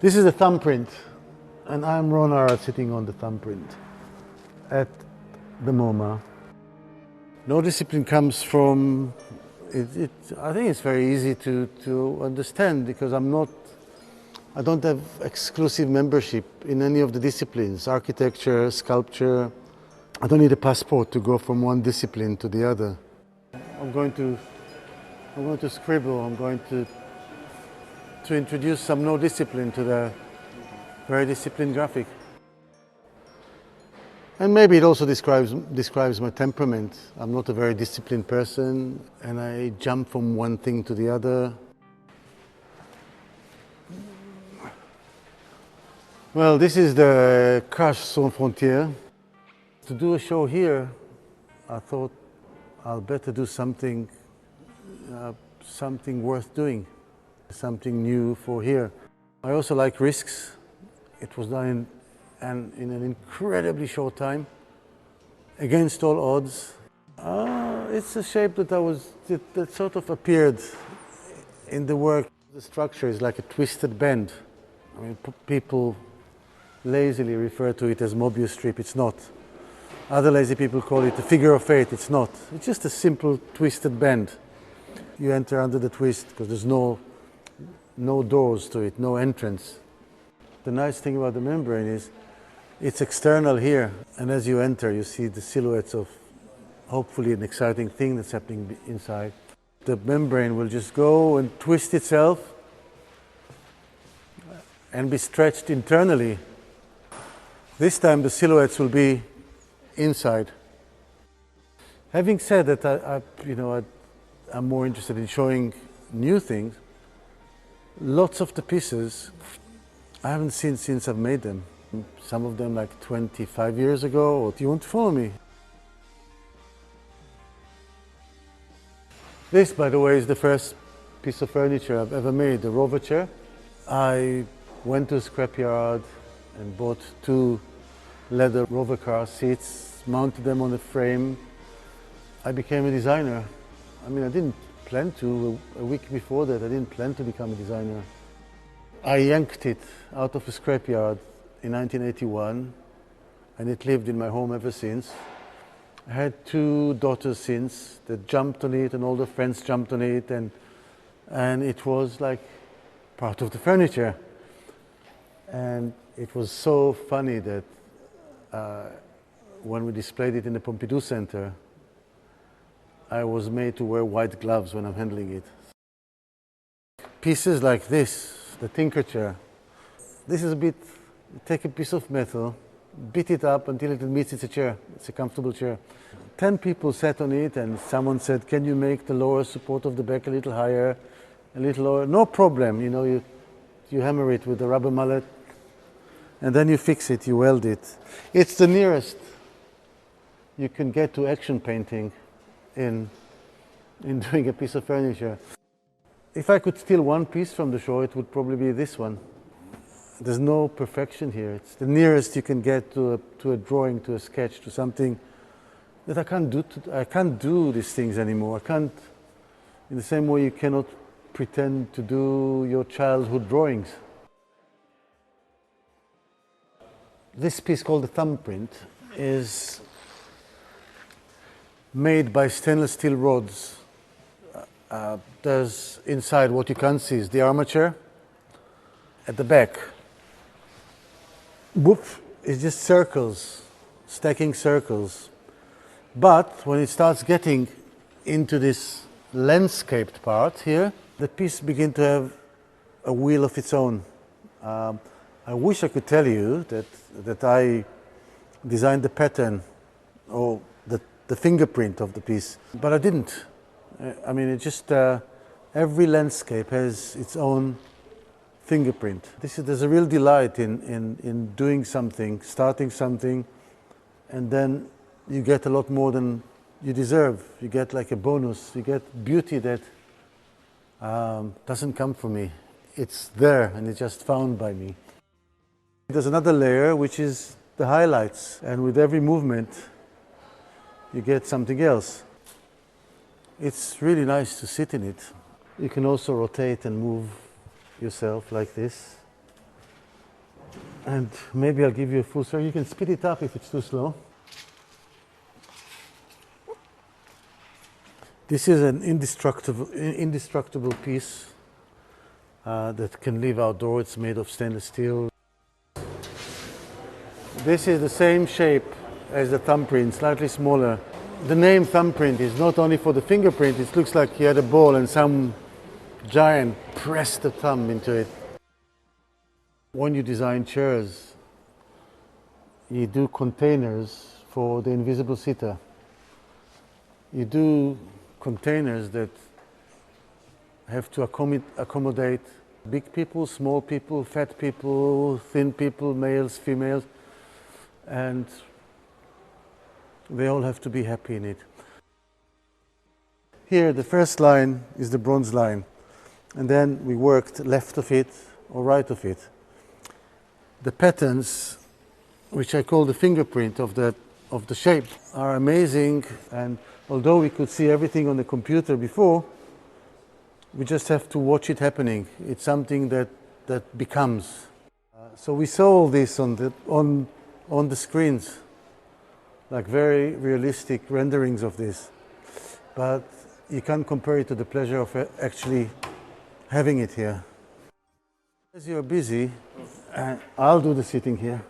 This is a thumbprint, and I'm Ron Arad sitting on the thumbprint at the MoMA. No discipline comes from it. I think it's very easy to understand because I don't have exclusive membership in any of the disciplines, architecture, sculpture. I don't need a passport to go from one discipline to the other. I'm going to scribble. I'm going to introduce some no discipline to the very disciplined graphic. And maybe it also describes my temperament. I'm not a very disciplined person, and I jump from one thing to the other. Well, this is the Crash Sans Frontières. To do a show here, I thought I'll better do something worth doing, something new for here. I also like risks. It was done in an incredibly short time, against all odds. It's a shape that sort of appeared in the work. The structure is like a twisted bend. I mean, people lazily refer to it as Mobius strip. It's not. Other lazy people call it a figure of eight. It's not. It's just a simple twisted bend. You enter under the twist because there's no doors to it, no entrance. The nice thing about the membrane is it's external here, and as you enter you see the silhouettes of hopefully an exciting thing that's happening inside. The membrane will just go and twist itself and be stretched internally. This time the silhouettes will be inside. Having said that, I'm more interested in showing new things. Lots of the pieces I haven't seen since I've made them. Some of them like 25 years ago. Or do you want to follow me? This, by the way, is the first piece of furniture I've ever made, the rover chair. I went to a scrapyard and bought 2 leather rover car seats, mounted them on a frame. I became a designer. I mean, I didn't plan to. A week before that, I didn't plan to become a designer. I yanked it out of a scrapyard in 1981, and it lived in my home ever since. I had 2 daughters since that jumped on it, and all the friends jumped on it, and it was like part of the furniture. And it was so funny that when we displayed it in the Pompidou Center, I was made to wear white gloves when I'm handling it. Pieces like this, the Tinker Chair, this is you take a piece of metal, beat it up until it admits it's a chair, it's a comfortable chair. 10 people sat on it, and someone said, can you make the lower support of the back a little higher, a little lower? No problem, you hammer it with a rubber mallet, and then you fix it, you weld it. It's the nearest you can get to action painting in doing a piece of furniture. If I could steal one piece from the show, it would probably be this one. There's no perfection here. It's the nearest you can get to a drawing, to a sketch, to something that I can't do. I can't do these things anymore. I can't, in the same way you cannot pretend to do your childhood drawings. This piece called the thumbprint is made by stainless steel rods. There's inside, what you can't see is the armature. At the back, it's just circles, stacking circles. But when it starts getting into this landscaped part here, the piece begins to have a wheel of its own. I wish I could tell you that I designed the pattern or the fingerprint of the piece, but I didn't. I mean, it just every landscape has its own fingerprint. There's a real delight in doing something, starting something, and then you get a lot more than you deserve. You get like a bonus. You get beauty that doesn't come from me. It's there, and it's just found by me. There's another layer, which is the highlights, and with every movement, you get something else. It's really nice to sit in it. You can also rotate and move yourself like this. And maybe I'll give you a full circle. You can speed it up if it's too slow. This is an indestructible piece that can live outdoors. It's made of stainless steel. This is the same shape as the thumbprint, slightly smaller. The name thumbprint is not only for the fingerprint, it looks like he had a ball and some giant pressed the thumb into it. When you design chairs, you do containers for the invisible sitter. You do containers that have to accommodate big people, small people, fat people, thin people, males, females, and they all have to be happy in it. Here, the first line is the bronze line, and then we worked left of it or right of it. The patterns, which I call the fingerprint of the shape, are amazing, and although we could see everything on the computer before, we just have to watch it happening. It's something that becomes. So we saw all this on the screens, like very realistic renderings of this, but you can't compare it to the pleasure of actually having it here. As you're busy, I'll do the sitting here.